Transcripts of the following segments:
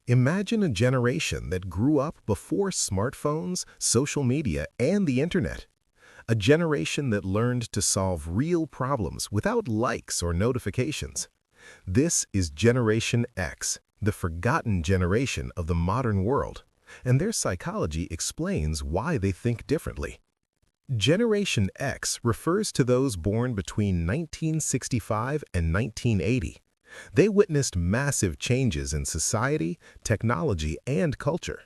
Imagine a generation that grew up before smartphones, social media, and the internet. A generation that learned to solve real problems without likes or notifications. This is Generation X, the forgotten generation of the modern world, and their psychology explains why they think differently. Generation X refers to those born between 1965 and 1980. They witnessed massive changes in society, technology, and culture.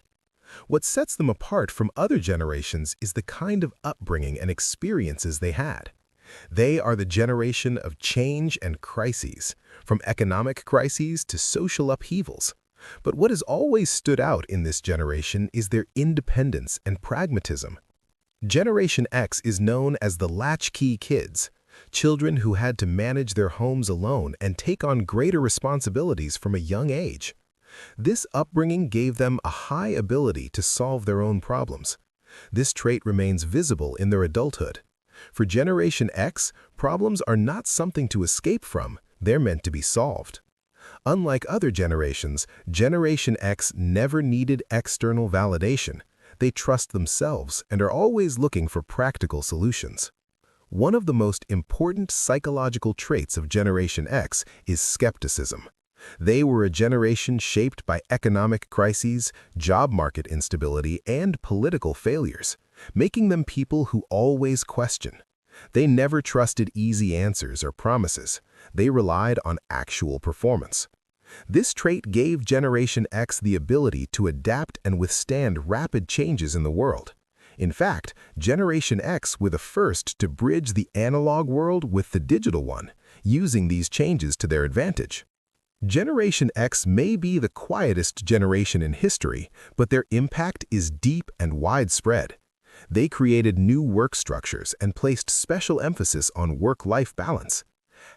What sets them apart from other generations is the kind of upbringing and experiences they had. They are the generation of change and crises, from economic crises to social upheavals. But what has always stood out in this generation is their independence and pragmatism. Generation X is known as the Latchkey kids, children who had to manage their homes alone and take on greater responsibilities from a young age. This upbringing gave them a high ability to solve their own problems. This trait remains visible in their adulthood. For Generation X, problems are not something to escape from, they're meant to be solved. Unlike other generations, Generation X never needed external validation. They trust themselves and are always looking for practical solutions. One of the most important psychological traits of Generation X is skepticism. They were a generation shaped by economic crises, job market instability, and political failures, making them people who always question. They never trusted easy answers or promises. They relied on actual performance. This trait gave Generation X the ability to adapt and withstand rapid changes in the world. In fact, Generation X were the first to bridge the analog world with the digital one, using these changes to their advantage. Generation X may be the quietest generation in history, but their impact is deep and widespread. They created new work structures and placed special emphasis on work-life balance.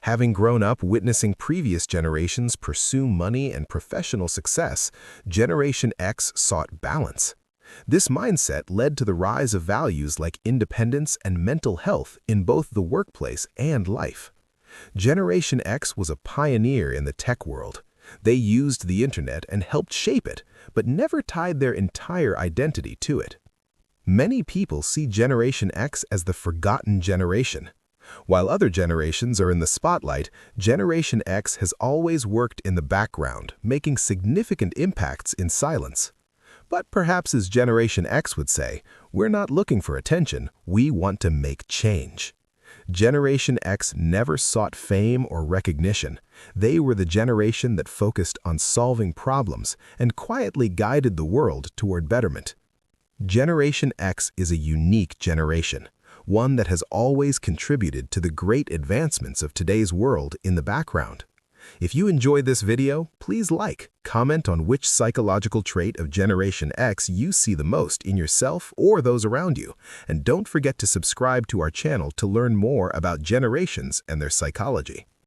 Having grown up witnessing previous generations pursue money and professional success, Generation X sought balance. This mindset led to the rise of values like independence and mental health in both the workplace and life. Generation X was a pioneer in the tech world. They used the internet and helped shape it, but never tied their entire identity to it. Many people see Generation X as the forgotten generation. While other generations are in the spotlight, Generation X has always worked in the background, making significant impacts in silence. But perhaps as Generation X would say, we're not looking for attention, we want to make change. Generation X never sought fame or recognition. They were the generation that focused on solving problems and quietly guided the world toward betterment. Generation X is a unique generation, one that has always contributed to the great advancements of today's world in the background. If you enjoyed this video, please comment on which psychological trait of Generation X you see the most in yourself or those around you, and don't forget to subscribe to our channel to learn more about generations and their psychology.